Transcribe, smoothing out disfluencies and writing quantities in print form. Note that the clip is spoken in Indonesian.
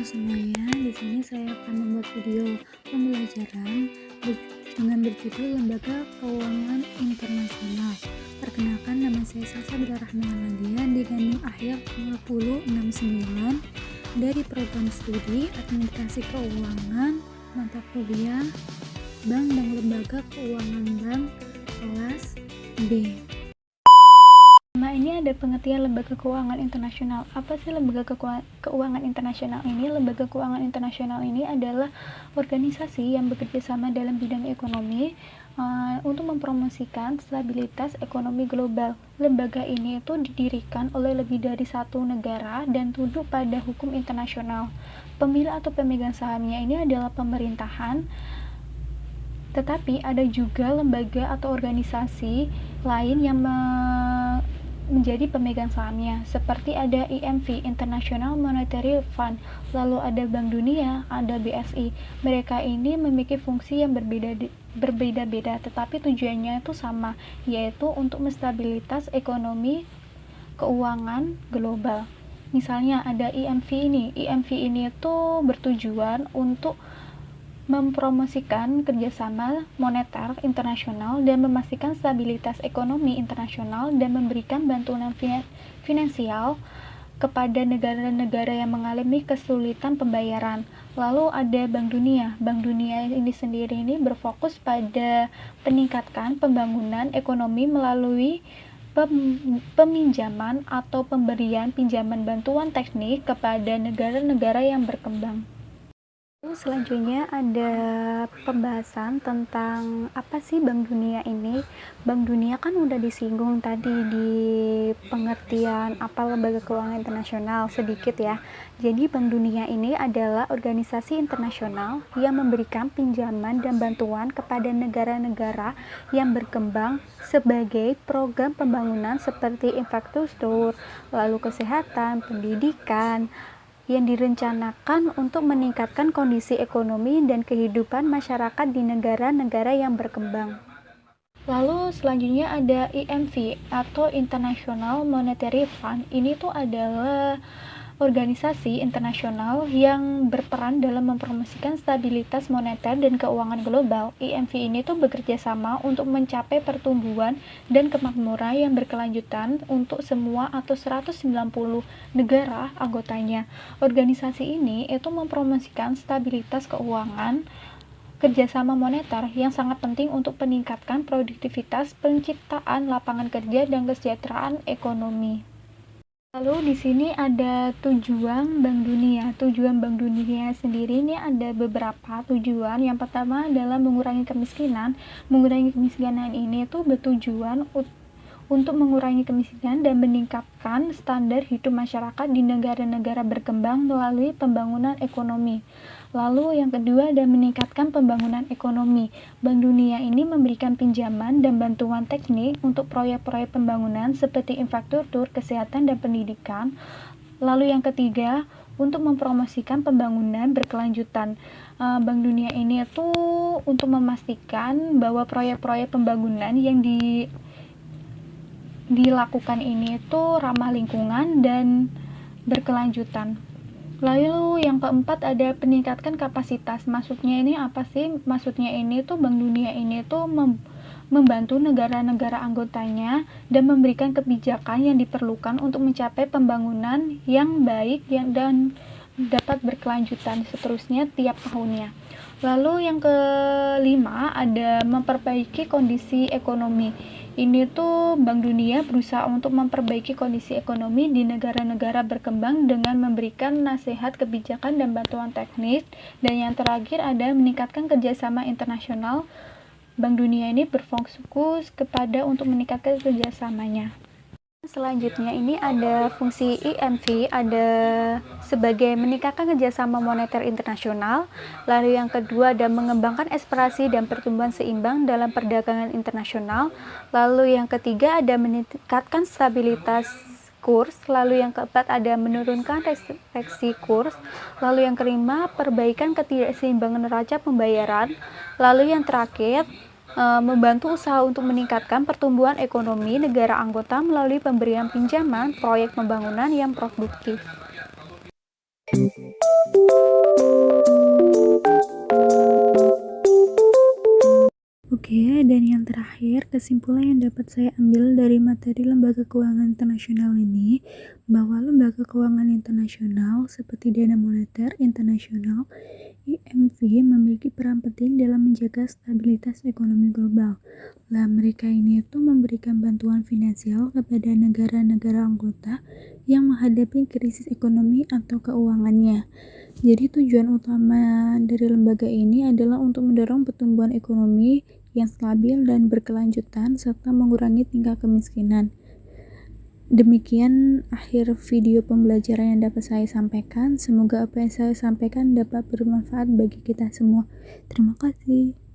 semuanya, di sini saya akan membuat video pembelajaran dengan berjudul Lembaga Keuangan Internasional. Perkenalkan, nama saya Salsabila Rahmanadia dengan NIM akhir 2069 dari program studi Administrasi Keuangan mata kuliah Bank dan Lembaga Keuangan Bank kelas B. Nah, ini ada pengertian lembaga keuangan internasional. Apa sih lembaga keuangan internasional ini? Lembaga keuangan internasional ini adalah organisasi yang bekerja sama dalam bidang ekonomi untuk mempromosikan stabilitas ekonomi global. Lembaga ini itu didirikan oleh lebih dari satu negara dan tunduk pada hukum internasional. Pemilik atau pemegang sahamnya ini adalah pemerintahan, tetapi ada juga lembaga atau organisasi lain yang menjadi pemegang sahamnya, seperti ada IMF, International Monetary Fund, lalu ada Bank Dunia, ada BSI. Mereka ini memiliki fungsi yang berbeda-beda, tetapi tujuannya itu sama, yaitu untuk menstabilitas ekonomi keuangan global. Misalnya ada IMF ini itu bertujuan untuk mempromosikan kerjasama moneter internasional dan memastikan stabilitas ekonomi internasional dan memberikan bantuan finansial kepada negara-negara yang mengalami kesulitan pembayaran. Lalu ada Bank Dunia. Bank Dunia ini sendiri ini berfokus pada peningkatan pembangunan ekonomi melalui peminjaman atau pemberian pinjaman bantuan teknik kepada negara-negara yang berkembang. Selanjutnya ada pembahasan tentang apa sih Bank Dunia ini. Bank Dunia kan udah disinggung tadi di pengertian apa lembaga keuangan internasional sedikit ya. Jadi Bank Dunia ini adalah organisasi internasional yang memberikan pinjaman dan bantuan kepada negara-negara yang berkembang sebagai program pembangunan seperti infrastruktur, lalu kesehatan, pendidikan, yang direncanakan untuk meningkatkan kondisi ekonomi dan kehidupan masyarakat di negara-negara yang berkembang. Lalu selanjutnya ada IMF atau International Monetary Fund. Ini tuh adalah organisasi internasional yang berperan dalam mempromosikan stabilitas moneter dan keuangan global. IMF ini tuh bekerja sama untuk mencapai pertumbuhan dan kemakmuran yang berkelanjutan untuk semua atau 190 negara anggotanya. Organisasi ini itu mempromosikan stabilitas keuangan, kerjasama moneter yang sangat penting untuk meningkatkan produktivitas, penciptaan lapangan kerja, dan kesejahteraan ekonomi. Lalu di sini ada tujuan Bank Dunia. Tujuan Bank Dunia sendiri ini ada beberapa tujuan. Yang pertama adalah mengurangi kemiskinan. Mengurangi kemiskinan ini tuh bertujuan untuk mengurangi kemiskinan dan meningkatkan standar hidup masyarakat di negara-negara berkembang melalui pembangunan ekonomi. Lalu yang kedua adalah meningkatkan pembangunan ekonomi. Bank Dunia ini memberikan pinjaman dan bantuan teknik untuk proyek-proyek pembangunan seperti infrastruktur, kesehatan, dan pendidikan. Lalu yang ketiga, untuk mempromosikan pembangunan berkelanjutan. Bank Dunia ini itu untuk memastikan bahwa proyek-proyek pembangunan yang dilakukan ini itu ramah lingkungan dan berkelanjutan. Lalu yang keempat ada peningkatkan kapasitas. Maksudnya ini apa sih? Maksudnya ini tuh Bank Dunia ini tuh membantu negara-negara anggotanya dan memberikan kebijakan yang diperlukan untuk mencapai pembangunan yang baik dan dapat berkelanjutan seterusnya tiap tahunnya. Lalu yang kelima ada memperbaiki kondisi ekonomi. Ini tuh Bank Dunia berusaha untuk memperbaiki kondisi ekonomi di negara-negara berkembang dengan memberikan nasihat kebijakan dan bantuan teknis. Dan yang terakhir ada meningkatkan kerjasama internasional. Bank Dunia ini berfokus kepada untuk meningkatkan kerjasamanya. Selanjutnya ini ada fungsi IMF, ada sebagai meningkatkan kerjasama moneter internasional. Lalu yang kedua ada mengembangkan eksplorasi dan pertumbuhan seimbang dalam perdagangan internasional. Lalu yang ketiga ada meningkatkan stabilitas kurs. Lalu yang keempat ada menurunkan restriksi kurs. Lalu yang kelima perbaikan ketidakseimbangan neraca pembayaran. Lalu yang terakhir membantu usaha untuk meningkatkan pertumbuhan ekonomi negara anggota melalui pemberian pinjaman proyek pembangunan yang produktif. Oke, dan yang terakhir, kesimpulan yang dapat saya ambil dari materi lembaga keuangan internasional ini, bahwa lembaga keuangan internasional seperti Dana Moneter Internasional (IMF) memiliki peran penting dalam menjaga stabilitas ekonomi global. Lah, mereka ini itu memberikan bantuan finansial kepada negara-negara anggota yang menghadapi krisis ekonomi atau keuangannya. Jadi tujuan utama dari lembaga ini adalah untuk mendorong pertumbuhan ekonomi yang stabil dan berkelanjutan serta mengurangi tingkat kemiskinan. Demikian akhir video pembelajaran yang dapat saya sampaikan. Semoga apa yang saya sampaikan dapat bermanfaat bagi kita semua. Terima kasih.